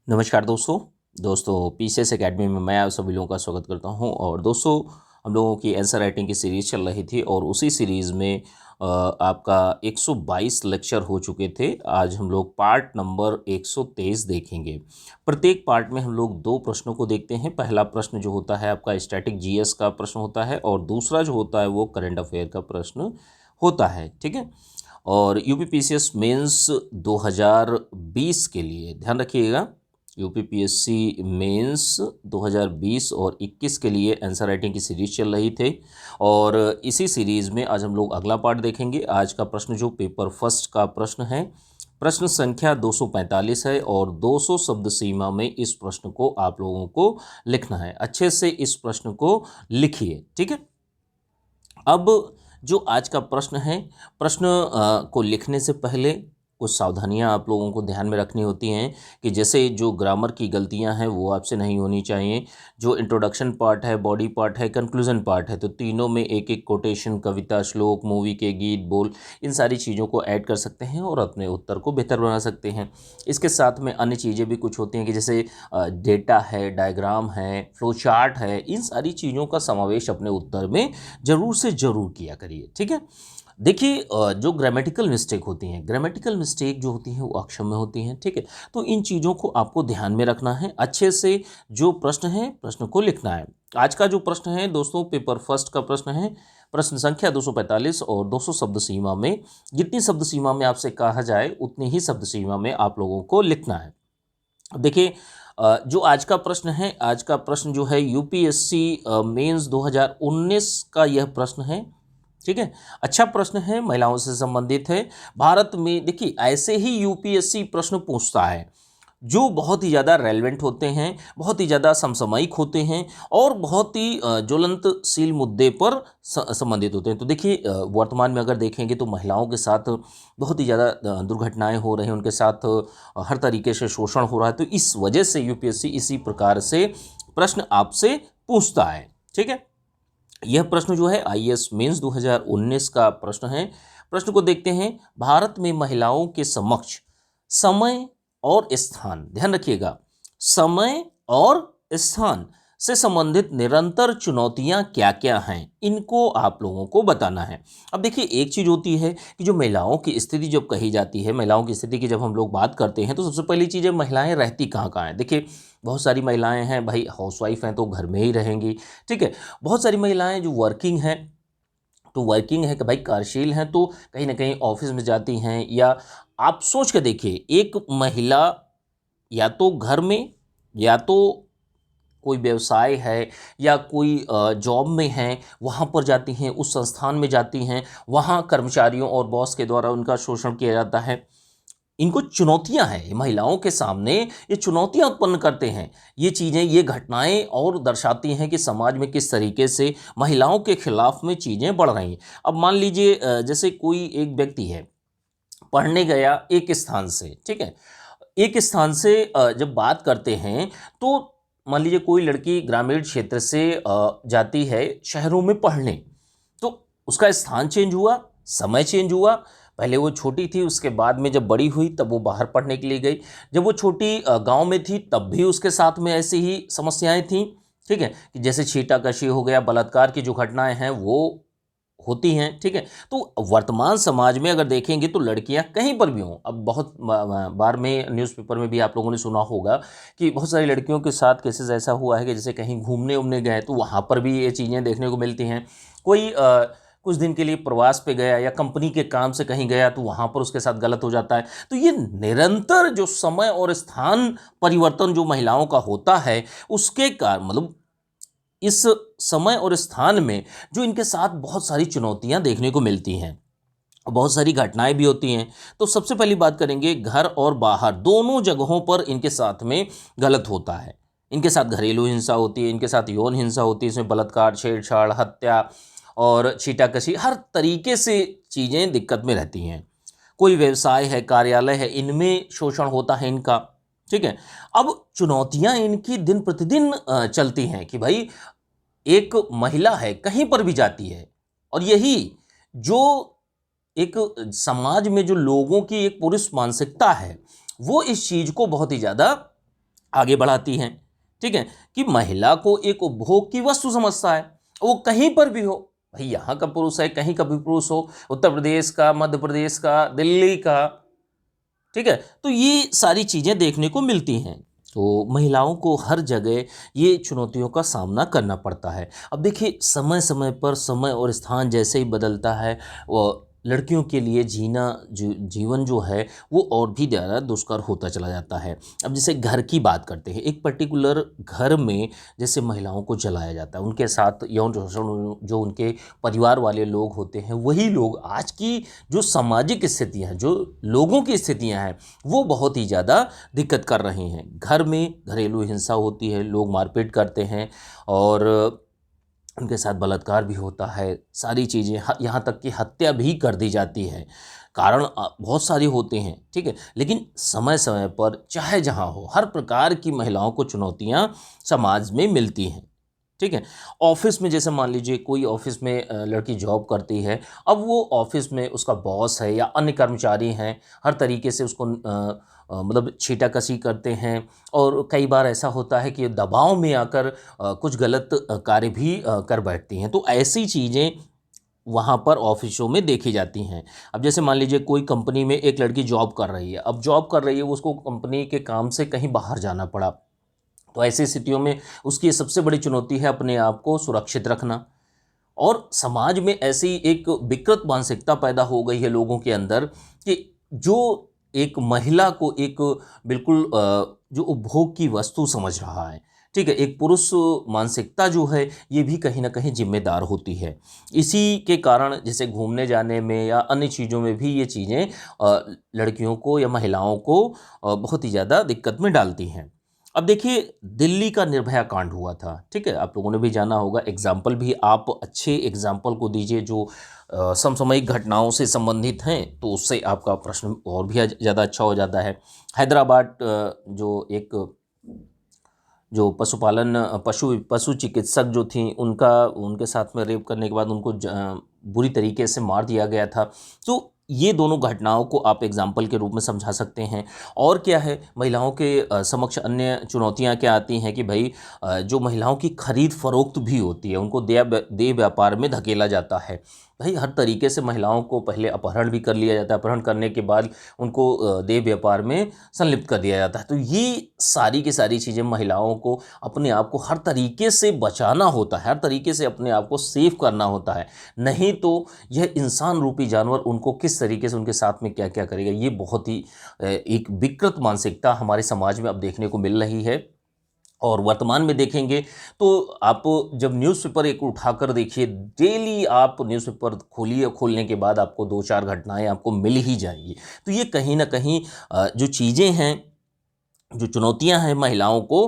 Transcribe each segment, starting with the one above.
नमस्कार दोस्तों PCS academy में मैं आप सभी लोगों का स्वागत करता हूं। और दोस्तों, हम लोगों की आंसर राइटिंग की सीरीज़ चल रही थी और उसी सीरीज़ में आपका 122 लेक्चर हो चुके थे। आज हम लोग पार्ट नंबर 123 देखेंगे। प्रत्येक पार्ट में हम लोग दो प्रश्नों को देखते हैं। पहला प्रश्न जो होता है आपका स्टैटिक जीएस का प्रश्न होता है और दूसरा जो होता है वो करंट अफेयर का प्रश्न होता है। ठीक है। और यूपीपीसीएस मेंस 2020 के लिए ध्यान रखिएगा, यूपीपीएससी मेंस 2020 और 21 के लिए आंसर राइटिंग की सीरीज चल रही थी और इसी सीरीज में आज हम लोग अगला पार्ट देखेंगे। आज का प्रश्न जो पेपर फर्स्ट का प्रश्न है, प्रश्न संख्या 245 है और 200 शब्द सीमा में इस प्रश्न को आप लोगों को लिखना है। अच्छे से इस प्रश्न को लिखिए। ठीक है। अब जो आज का प्रश्न है, प्रश्न को लिखने से पहले कुछ सावधानियां आप लोगों को ध्यान में रखनी होती हैं कि जैसे जो ग्रामर की गलतियां हैं वो आपसे नहीं होनी चाहिए। जो इंट्रोडक्शन पार्ट है, बॉडी पार्ट है, कंक्लूजन पार्ट है, तो तीनों में एक एक कोटेशन, कविता, श्लोक, मूवी के गीत, बोल, इन सारी चीज़ों को ऐड कर सकते हैं और अपने उत्तर को बेहतर बना सकते हैं। इसके साथ में अन्य चीज़ें भी कुछ होती हैं कि जैसे डेटा है, डायग्राम है, फ्लो चार्ट है, इन सारी चीज़ों का समावेश अपने उत्तर में ज़रूर से ज़रूर किया करिए। ठीक है। देखिए, जो ग्रामेटिकल मिस्टेक होती हैं, ग्रामेटिकल मिस्टेक जो होती हैं वो अक्षर में होती हैं। ठीक है। तो इन चीज़ों को आपको ध्यान में रखना है। अच्छे से जो प्रश्न है, प्रश्न को लिखना है। आज का जो प्रश्न है दोस्तों, पेपर फर्स्ट का प्रश्न है, प्रश्न संख्या 245 और 200 शब्द सीमा में, जितनी शब्द सीमा में आपसे कहा जाए उतनी ही शब्द सीमा में आप लोगों को लिखना है। देखिए, जो आज का प्रश्न है, आज का प्रश्न जो है यूपीएससी मेंस 2019 का यह प्रश्न है। ठीक है। अच्छा प्रश्न है, महिलाओं से संबंधित है। भारत में देखिए ऐसे ही यूपीएससी प्रश्न पूछता है जो बहुत ही ज़्यादा रेलेवेंट होते हैं, बहुत ही ज़्यादा समसामयिक होते हैं और बहुत ही ज्वलंतशील मुद्दे पर संबंधित होते हैं। तो देखिए, वर्तमान में अगर देखेंगे तो महिलाओं के साथ बहुत ही ज़्यादा दुर्घटनाएं हो रही हैं, उनके साथ हर तरीके से शोषण हो रहा है। तो इस वजह से यूपीएससी इसी प्रकार से प्रश्न आपसे पूछता है। ठीक है। यह प्रश्न जो है आईएएस मेंस 2019 का प्रश्न है। प्रश्न को देखते हैं। भारत में महिलाओं के समक्ष समय और स्थान, ध्यान रखिएगा, समय और स्थान से संबंधित निरंतर चुनौतियां क्या क्या हैं, इनको आप लोगों को बताना है। अब देखिए, एक चीज़ होती है कि जो महिलाओं की स्थिति जब कही जाती है, महिलाओं की स्थिति की जब हम लोग बात करते हैं तो सबसे पहली चीज़ है महिलाएं रहती कहाँ कहाँ हैं। देखिए, बहुत सारी महिलाएं हैं भाई, हाउसवाइफ हैं तो घर में ही रहेंगी। ठीक है। बहुत सारी महिलाएं जो वर्किंग हैं, तो वर्किंग है कि भाई कार्यशील हैं तो कहीं ना कहीं ऑफिस में जाती हैं। या आप सोच के देखिए, एक महिला या तो घर में, या तो कोई व्यवसाय है, या कोई जॉब में है, वहाँ पर जाती हैं, उस संस्थान में जाती हैं, वहाँ कर्मचारियों और बॉस के द्वारा उनका शोषण किया जाता है। इनको चुनौतियां हैं, ये महिलाओं के सामने ये चुनौतियां उत्पन्न करते हैं। ये चीज़ें, ये घटनाएं और दर्शाती हैं कि समाज में किस तरीके से महिलाओं के खिलाफ में चीज़ें बढ़ रही हैं। अब मान लीजिए, जैसे कोई एक व्यक्ति है, पढ़ने गया एक स्थान से। ठीक है। एक स्थान से जब बात करते हैं तो मान लीजिए कोई लड़की ग्रामीण क्षेत्र से जाती है शहरों में पढ़ने, तो उसका स्थान चेंज हुआ, समय चेंज हुआ। पहले वो छोटी थी, उसके बाद में जब बड़ी हुई तब वो बाहर पढ़ने के लिए गई। जब वो छोटी गांव में थी तब भी उसके साथ में ऐसी ही समस्याएं थीं। ठीक है। कि जैसे छीटाकशी हो गया, बलात्कार की जो घटनाएं हैं वो होती हैं। ठीक है। तो वर्तमान समाज में अगर देखेंगे तो लड़कियां कहीं पर भी हों, अब बहुत बार में न्यूज़पेपर में भी आप लोगों ने सुना होगा कि बहुत सारी लड़कियों के साथ केसेस ऐसा हुआ है कि जैसे कहीं घूमने उमने गए तो वहाँ पर भी ये चीज़ें देखने को मिलती हैं। कोई कुछ दिन के लिए प्रवास पे गया या कंपनी के काम से कहीं गया तो वहाँ पर उसके साथ गलत हो जाता है। तो ये निरंतर जो समय और स्थान परिवर्तन जो महिलाओं का होता है, उसके कारण मतलब इस समय और स्थान में जो इनके साथ बहुत सारी चुनौतियां देखने को मिलती हैं, बहुत सारी घटनाएं भी होती हैं। तो सबसे पहली बात करेंगे, घर और बाहर दोनों जगहों पर इनके साथ में गलत होता है। इनके साथ घरेलू हिंसा होती है, इनके साथ यौन हिंसा होती है, इसमें बलात्कार, छेड़छाड़, हत्या और छीटाकशी, हर तरीके से चीज़ें दिक्कत में रहती हैं। कोई व्यवसाय है, कार्यालय है, इनमें शोषण होता है इनका। ठीक है। अब चुनौतियां इनकी दिन प्रतिदिन चलती हैं कि भाई एक महिला है, कहीं पर भी जाती है, और यही जो एक समाज में जो लोगों की एक पुरुष मानसिकता है, वो इस चीज़ को बहुत ही ज़्यादा आगे बढ़ाती हैं। ठीक है, कि महिला को एक उपभोग की वस्तु समझता है, वो कहीं पर भी हो, भाई यहाँ का पुरुष है, कहीं का भी पुरुष हो, उत्तर प्रदेश का, मध्य प्रदेश का, दिल्ली का। ठीक है, तो ये सारी चीज़ें देखने को मिलती हैं। तो महिलाओं को हर जगह ये चुनौतियों का सामना करना पड़ता है। अब देखिए, समय समय पर समय और स्थान जैसे ही बदलता है, वो लड़कियों के लिए जीवन जो है वो और भी ज़्यादा दुष्कर होता चला जाता है। अब जैसे घर की बात करते हैं, एक पर्टिकुलर घर में जैसे महिलाओं को जलाया जाता है, उनके साथ यौन शोषण जो उनके परिवार वाले लोग होते हैं, वही लोग आज की जो सामाजिक स्थितियाँ हैं, जो लोगों की स्थितियाँ हैं, वो बहुत ही ज़्यादा दिक्कत कर रही हैं। घर में घरेलू हिंसा होती है, लोग मारपीट करते हैं और उनके साथ बलात्कार भी होता है, सारी चीज़ें, यहाँ तक कि हत्या भी कर दी जाती है। कारण बहुत सारे होते हैं, ठीक है, लेकिन समय समय पर चाहे जहाँ हो, हर प्रकार की महिलाओं को चुनौतियाँ समाज में मिलती हैं। ठीक है, ऑफिस में जैसे मान लीजिए कोई ऑफिस में लड़की जॉब करती है, अब वो ऑफिस में उसका बॉस है या अन्य कर्मचारी हैं, हर तरीके से उसको मतलब छीटाकशी करते हैं, और कई बार ऐसा होता है कि दबाव में आकर कुछ गलत कार्य भी कर बैठती हैं। तो ऐसी चीज़ें वहाँ पर ऑफिसों में देखी जाती हैं। अब जैसे मान लीजिए कोई कंपनी में एक लड़की जॉब कर रही है, अब जॉब कर रही है, उसको कंपनी के काम से कहीं बाहर जाना पड़ा, तो ऐसी स्थितियों में उसकी सबसे बड़ी चुनौती है अपने आप को सुरक्षित रखना। और समाज में ऐसी एक विकृत मानसिकता पैदा हो गई है लोगों के अंदर कि जो एक महिला को एक बिल्कुल जो उपभोग की वस्तु समझ रहा है। ठीक है, एक पुरुष मानसिकता जो है ये भी कहीं ना कहीं जिम्मेदार होती है। इसी के कारण जैसे घूमने जाने में या अन्य चीज़ों में भी ये चीज़ें लड़कियों को या महिलाओं को बहुत ही ज़्यादा दिक्कत में डालती हैं। अब देखिए, दिल्ली का निर्भया कांड हुआ था, ठीक है, आप लोगों ने भी जाना होगा। एग्जाम्पल भी आप अच्छे एग्जाम्पल को दीजिए जो समसामयिक घटनाओं से संबंधित हैं, तो उससे आपका प्रश्न और भी ज़्यादा अच्छा हो जाता है। हैदराबाद जो एक जो पशुपालन पशु पशु चिकित्सक जो थी, उनका उनके साथ में रेप करने के बाद उनको बुरी तरीके से मार दिया गया था। तो ये दोनों घटनाओं को आप एग्जाम्पल के रूप में समझा सकते हैं। और क्या है, महिलाओं के समक्ष अन्य चुनौतियां क्या आती हैं कि भाई जो महिलाओं की खरीद फरोख्त भी होती है, उनको देह व्यापार में धकेला जाता है। भाई हर तरीके से महिलाओं को पहले अपहरण भी कर लिया जाता है, अपहरण करने के बाद उनको देह व्यापार में संलिप्त कर दिया जाता है। तो ये सारी की सारी चीज़ें महिलाओं को अपने आप को हर तरीके से बचाना होता है, हर तरीके से अपने आप को सेफ करना होता है, नहीं तो यह इंसान रूपी जानवर उनको किस तरीके से उनके साथ में क्या क्या करेगा। ये बहुत ही एक विकृत मानसिकता हमारे समाज में अब देखने को मिल रही है। और वर्तमान में देखेंगे तो आप जब न्यूज़पेपर एक उठाकर देखिए, डेली आप न्यूज़पेपर खोलिए, खोलने के बाद आपको दो चार घटनाएं आपको मिल ही जाएंगी। तो ये कहीं ना कहीं जो चीज़ें हैं, जो चुनौतियां हैं, महिलाओं को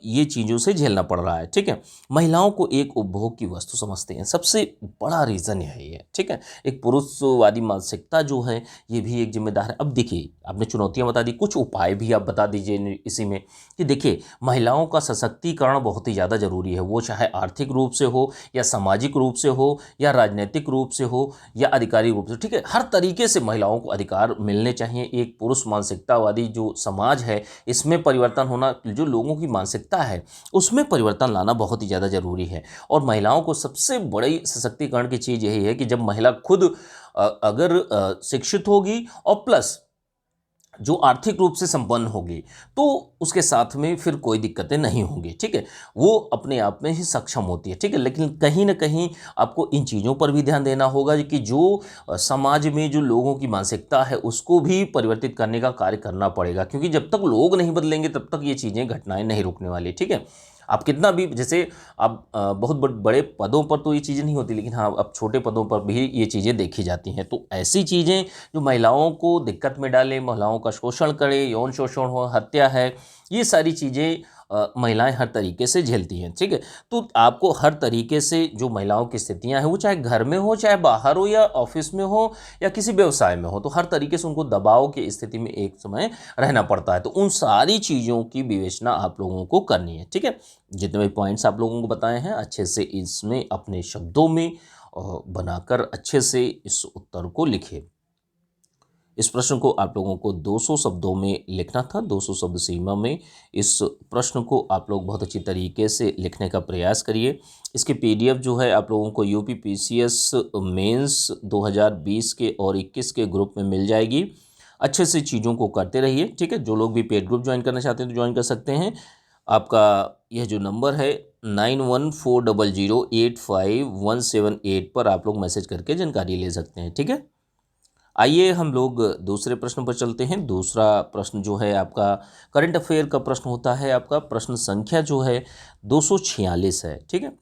ये चीज़ों से झेलना पड़ रहा है। ठीक है, महिलाओं को एक उपभोग की वस्तु समझते हैं, सबसे बड़ा रीज़न यही है। ठीक है, एक पुरुषवादी मानसिकता जो है ये भी एक जिम्मेदार है। अब देखिए, आपने चुनौतियां बता दी, कुछ उपाय भी आप बता दीजिए इसी में कि देखिए, महिलाओं का सशक्तिकरण बहुत ही ज़्यादा ज़रूरी है, वो चाहे आर्थिक रूप से हो या सामाजिक रूप से हो या राजनीतिक रूप से हो या अधिकारी रूप से। ठीक है, हर तरीके से महिलाओं को अधिकार मिलने चाहिए। एक पुरुष मानसिकतावादी जो समाज है, इसमें परिवर्तन होना, जो लोगों की मानसिकता है उसमें परिवर्तन लाना बहुत ही ज़्यादा ज़रूरी है। और महिलाओं को सबसे बड़ी सशक्तिकरण की चीज़ यही है कि जब महिला खुद अगर शिक्षित होगी और प्लस जो आर्थिक रूप से संपन्न होगी, तो उसके साथ में फिर कोई दिक्कतें नहीं होंगी। ठीक है, वो अपने आप में ही सक्षम होती है। ठीक है, लेकिन कहीं ना कहीं आपको इन चीज़ों पर भी ध्यान देना होगा कि जो समाज में जो लोगों की मानसिकता है उसको भी परिवर्तित करने का कार्य करना पड़ेगा, क्योंकि जब तक लोग नहीं बदलेंगे तब तक ये चीज़ें घटनाएं नहीं रुकने वाली। ठीक है, आप कितना भी, जैसे आप बहुत बड़े पदों पर तो ये चीज़ें नहीं होती, लेकिन हाँ, अब छोटे पदों पर भी ये चीज़ें देखी जाती हैं। तो ऐसी चीज़ें जो महिलाओं को दिक्कत में डाले, महिलाओं का शोषण करे, यौन शोषण हो, हत्या है, ये सारी चीज़ें महिलाएं हर तरीके से झेलती हैं। ठीक है, तो आपको हर तरीके से जो महिलाओं की स्थितियां हैं, वो चाहे घर में हो, चाहे बाहर हो, या ऑफिस में हो, या किसी व्यवसाय में हो, तो हर तरीके से उनको दबाव की स्थिति में एक समय रहना पड़ता है। तो उन सारी चीज़ों की विवेचना आप लोगों को करनी है। ठीक है, जितने भी पॉइंट्स आप लोगों को बताए हैं, अच्छे से इसमें अपने शब्दों में बनाकर अच्छे से इस उत्तर को लिखिए। इस प्रश्न को आप लोगों को 200 शब्दों में लिखना था, 200 शब्द सीमा में इस प्रश्न को आप लोग बहुत अच्छी तरीके से लिखने का प्रयास करिए। इसकी पीडीएफ जो है आप लोगों को यूपी पीसीएस मेंस 2020 के और 21 के ग्रुप में मिल जाएगी। अच्छे से चीज़ों को करते रहिए, ठीक है। जो लोग भी पेड ग्रुप ज्वाइन करना चाहते हैं तो ज्वाइन कर सकते हैं। आपका यह जो नंबर है 9140085178 पर आप लोग मैसेज करके जानकारी ले सकते हैं, ठीक है। आइए हम लोग दूसरे प्रश्न पर चलते हैं। दूसरा प्रश्न जो है आपका करंट अफेयर का प्रश्न होता है। आपका प्रश्न संख्या जो है 246 है, ठीक है।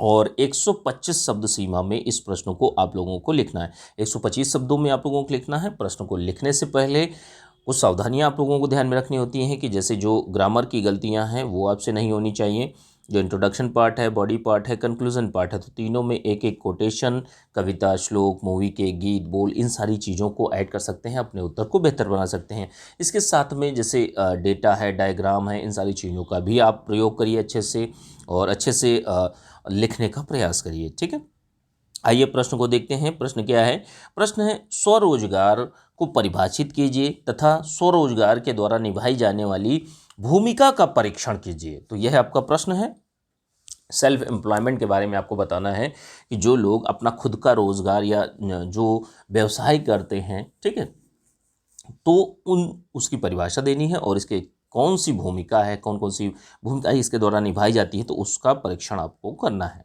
और 125 शब्द सीमा में इस प्रश्न को आप लोगों को लिखना है। 125 शब्दों में आप लोगों को लिखना है। प्रश्न को लिखने से पहले कुछ सावधानियां आप लोगों को ध्यान में रखनी होती हैं कि जैसे जो ग्रामर की गलतियां हैं वो आपसे नहीं होनी चाहिए। जो इंट्रोडक्शन पार्ट है, बॉडी पार्ट है, कंक्लूजन पार्ट है, तो तीनों में एक एक कोटेशन, कविता, श्लोक, मूवी के गीत, बोल, इन सारी चीज़ों को ऐड कर सकते हैं, अपने उत्तर को बेहतर बना सकते हैं। इसके साथ में जैसे डेटा है, डायग्राम है, इन सारी चीज़ों का भी आप प्रयोग करिए अच्छे से और अच्छे से लिखने का प्रयास करिए, ठीक है। आइए प्रश्न को देखते हैं। प्रश्न क्या है? प्रश्न है स्वरोजगार को परिभाषित कीजिए तथा स्वरोजगार के द्वारा निभाई जाने वाली भूमिका का परीक्षण कीजिए। तो यह आपका प्रश्न है। सेल्फ एम्प्लॉयमेंट के बारे में आपको बताना है कि जो लोग अपना खुद का रोजगार या जो व्यवसाय करते हैं, ठीक है, तो उसकी परिभाषा देनी है और इसके कौन सी भूमिका है, कौन कौन सी भूमिका इसके द्वारा निभाई जाती है, तो उसका परीक्षण आपको करना है।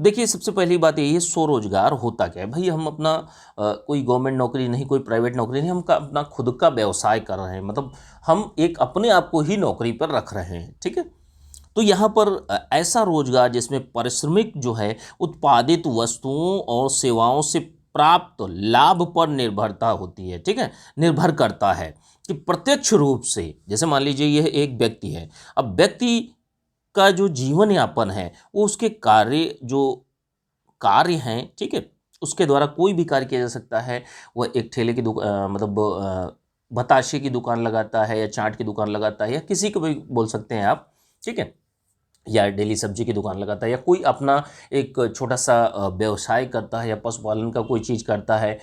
देखिए सबसे पहली बात यही है, स्वरोजगार होता क्या है भाई? हम अपना कोई गवर्नमेंट नौकरी नहीं, कोई प्राइवेट नौकरी नहीं, हम अपना खुद का व्यवसाय कर रहे हैं, मतलब हम एक अपने आप को ही नौकरी पर रख रहे हैं, ठीक है। तो यहाँ पर ऐसा रोजगार जिसमें पारिश्रमिक जो है उत्पादित वस्तुओं और सेवाओं से प्राप्त लाभ पर निर्भरता होती है, ठीक है, निर्भर करता है कि प्रत्यक्ष रूप से, जैसे मान लीजिए यह एक व्यक्ति है, अब व्यक्ति का जो जीवन यापन है वो उसके कार्य हैं, ठीक है, उसके द्वारा कोई भी कार्य किया जा सकता है। वह एक ठेले की दुकान मतलब बताशे की दुकान लगाता है या चाट की दुकान लगाता है या किसी को भी बोल सकते हैं आप, ठीक है, या डेली सब्जी की दुकान लगाता है या कोई अपना एक छोटा सा व्यवसाय करता है या पशुपालन का कोई चीज़ करता है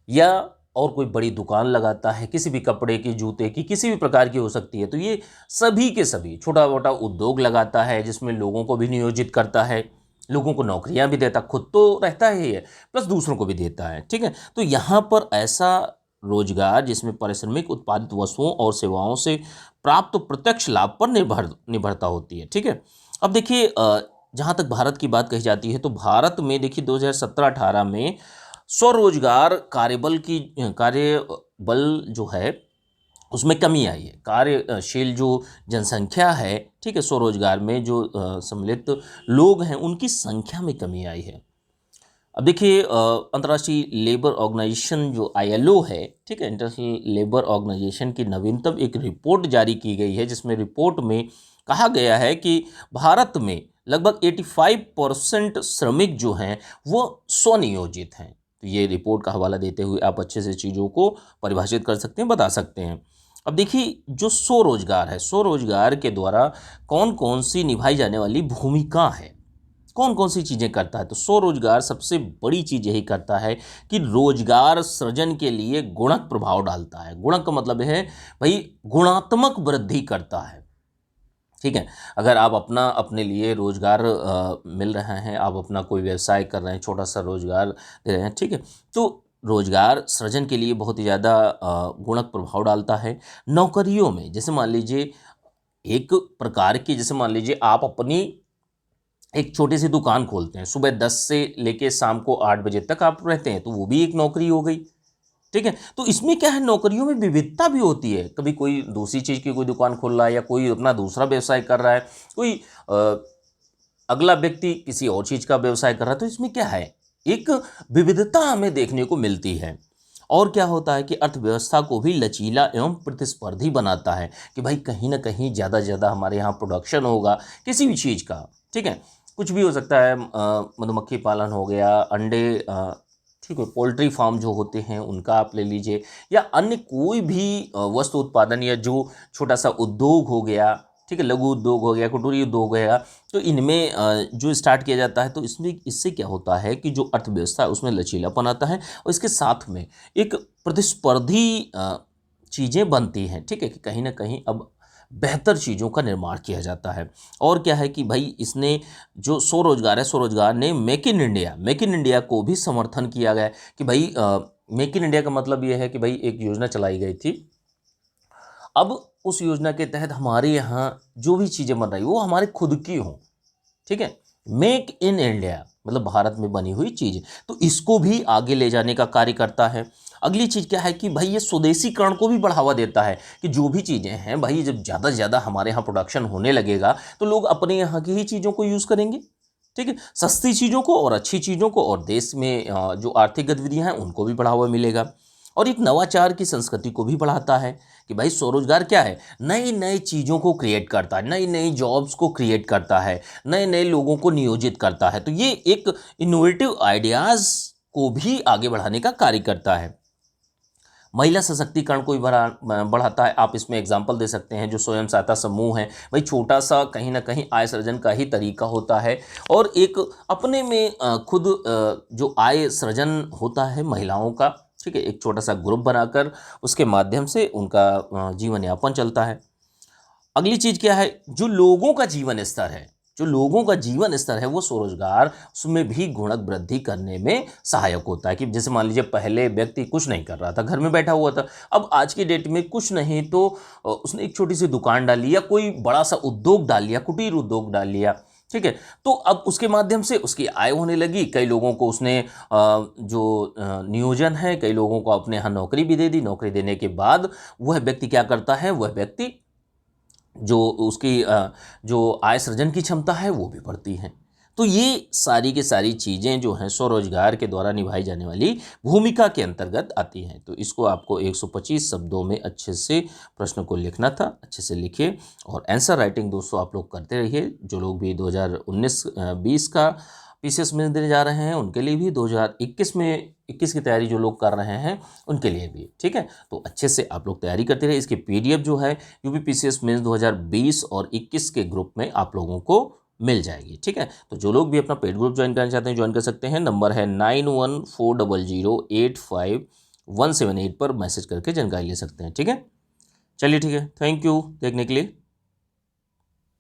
या और कोई बड़ी दुकान लगाता है, किसी भी कपड़े की, जूते की, किसी भी प्रकार की हो सकती है। तो ये सभी के सभी छोटा मोटा उद्योग लगाता है जिसमें लोगों को भी नियोजित करता है, लोगों को नौकरियां भी देता, खुद तो रहता ही है प्लस दूसरों को भी देता है, ठीक है। तो यहाँ पर ऐसा रोजगार जिसमें पारिश्रमिक उत्पादित वस्तुओं और सेवाओं से प्राप्त प्रत्यक्ष लाभ पर निर्भरता होती है, ठीक है। अब देखिए जहाँ तक भारत की बात कही जाती है तो भारत में देखिए 2017-18 में स्वरोजगार कार्यबल जो है उसमें कमी आई है। कार्यशील जो जनसंख्या है, ठीक है, स्वरोजगार में जो सम्मिलित लोग हैं उनकी संख्या में कमी आई है। अब देखिए अंतर्राष्ट्रीय लेबर ऑर्गेनाइजेशन जो ILO है, ठीक है, इंटरनेशनल लेबर ऑर्गेनाइजेशन की नवीनतम एक रिपोर्ट जारी की गई है जिसमें रिपोर्ट में कहा गया है कि भारत में लगभग 85% श्रमिक जो हैं वो स्वनियोजित हैं। तो ये रिपोर्ट का हवाला देते हुए आप अच्छे से चीज़ों को परिभाषित कर सकते हैं, बता सकते हैं। अब देखिए जो स्वरोजगार है, स्वरोजगार के द्वारा कौन कौन सी निभाई जाने वाली भूमिका है, कौन कौन सी चीज़ें करता है, तो स्वरोजगार सबसे बड़ी चीज़ यही करता है कि रोजगार सृजन के लिए गुणक प्रभाव डालता है। गुणक का मतलब है भाई गुणात्मक वृद्धि करता है, ठीक है। अगर आप अपने लिए रोजगार मिल रहे हैं, आप अपना कोई व्यवसाय कर रहे हैं, छोटा सा रोजगार दे रहे हैं, ठीक है, तो रोजगार सृजन के लिए बहुत ही ज़्यादा गुणक प्रभाव डालता है। नौकरियों में जैसे मान लीजिए एक प्रकार की, जैसे मान लीजिए आप अपनी एक छोटी सी दुकान खोलते हैं, सुबह 10 से लेके शाम को 8 बजे तक आप रहते हैं, तो वो भी एक नौकरी हो गई, ठीक है। तो इसमें क्या है, नौकरियों में विविधता भी होती है। कभी कोई दूसरी चीज़ की कोई दुकान खोल रहा है या कोई अपना दूसरा व्यवसाय कर रहा है, कोई अगला व्यक्ति किसी और चीज़ का व्यवसाय कर रहा है। तो इसमें क्या है, एक विविधता हमें देखने को मिलती है। और क्या होता है कि अर्थव्यवस्था को भी लचीला एवं प्रतिस्पर्धी बनाता है कि भाई कहीं ना कहीं ज़्यादा से ज़्यादा हमारे यहाँ प्रोडक्शन होगा किसी भी चीज़ का, ठीक है, कुछ भी हो सकता है, मधुमक्खी पालन हो गया, अंडे, ठीक है, पोल्ट्री फार्म जो होते हैं उनका आप ले लीजिए, या अन्य कोई भी वस्तु उत्पादन या जो छोटा सा उद्योग हो गया, ठीक है, लघु उद्योग हो गया, कुटीर उद्योग हो गया, तो इनमें जो स्टार्ट किया जाता है तो इसमें इससे क्या होता है कि जो अर्थव्यवस्था है उसमें लचीलापन आता है और इसके साथ में एक प्रतिस्पर्धी चीज़ें बनती हैं, ठीक है, कि कहीं ना कहीं अब बेहतर चीज़ों का निर्माण किया जाता है। और क्या है कि भाई इसने जो स्वरोजगार है, स्वरोजगार ने मेक इन इंडिया को भी समर्थन किया गया कि भाई मेक इन इंडिया का मतलब ये है कि भाई एक योजना चलाई गई थी, अब उस योजना के तहत हमारे यहाँ जो भी चीज़ें बन रही वो हमारे खुद की हों, ठीक है, मेक इन इंडिया मतलब भारत में बनी हुई चीज़, तो इसको भी आगे ले जाने का कार्य करता है। अगली चीज़ क्या है कि भाई ये स्वदेशीकरण को भी बढ़ावा देता है कि जो भी चीज़ें हैं भाई जब ज़्यादा से ज़्यादा हमारे यहाँ प्रोडक्शन होने लगेगा तो लोग अपने यहाँ की ही चीज़ों को यूज़ करेंगे, ठीक है, सस्ती चीज़ों को और अच्छी चीज़ों को, और देश में जो आर्थिक गतिविधियाँ हैं उनको भी बढ़ावा मिलेगा। और एक नवाचार की संस्कृति को भी बढ़ाता है कि भाई स्वरोजगार क्या है, नई नई चीज़ों को क्रिएट करता है, नई नई जॉब्स को क्रिएट करता है, नए नए लोगों को नियोजित करता है, तो ये एक इनोवेटिव आइडियाज़ को भी आगे बढ़ाने का कार्य करता है। महिला सशक्तिकरण को भी बढ़ाता है। आप इसमें एग्जाम्पल दे सकते हैं जो स्वयं सहायता समूह है, भाई छोटा सा कहीं ना कहीं आय सृजन का ही तरीका होता है और एक अपने में खुद जो आय सृजन होता है महिलाओं का, ठीक है, एक छोटा सा ग्रुप बनाकर उसके माध्यम से उनका जीवन यापन चलता है। अगली चीज़ क्या है, जो लोगों का जीवन स्तर है, जो लोगों का जीवन स्तर है वो स्वरोजगार उसमें भी गुणक वृद्धि करने में सहायक होता है। कि जैसे मान लीजिए पहले व्यक्ति कुछ नहीं कर रहा था, घर में बैठा हुआ था, अब आज की डेट में कुछ नहीं तो उसने एक छोटी सी दुकान डाली या कोई बड़ा सा उद्योग डाल लिया, कुटीर उद्योग डाल लिया, ठीक है, तो अब उसके माध्यम से उसकी आय होने लगी। कई लोगों को उसने जो नियोजन है, कई लोगों को अपने यहाँ नौकरी भी दे दी। नौकरी देने के बाद वह व्यक्ति क्या करता है, वह व्यक्ति जो उसकी जो आय सृजन की क्षमता है वो भी बढ़ती है। तो ये सारी की सारी चीज़ें जो हैं स्वरोजगार के द्वारा निभाई जाने वाली भूमिका के अंतर्गत आती हैं। तो इसको आपको 125 शब्दों में अच्छे से प्रश्न को लिखना था, अच्छे से लिखिए और आंसर राइटिंग दोस्तों आप लोग करते रहिए। जो लोग भी 2019-20 का पीसीएस में देने जा रहे हैं उनके लिए भी, 2021 की तैयारी जो लोग कर रहे हैं उनके लिए भी, ठीक है, तो अच्छे से आप लोग तैयारी करते रहे। इसकी पीडीएफ जो है यूपी पीसीएस मेंस 2020 और 21 के ग्रुप में आप लोगों को मिल जाएगी, ठीक है। तो जो लोग भी अपना पेड ग्रुप ज्वाइन करना चाहते हैं ज्वाइन कर सकते हैं। नंबर है 9140085178 पर मैसेज करके जानकारी ले सकते हैं, ठीक है। चलिए ठीक है, थैंक यू देखने के लिए।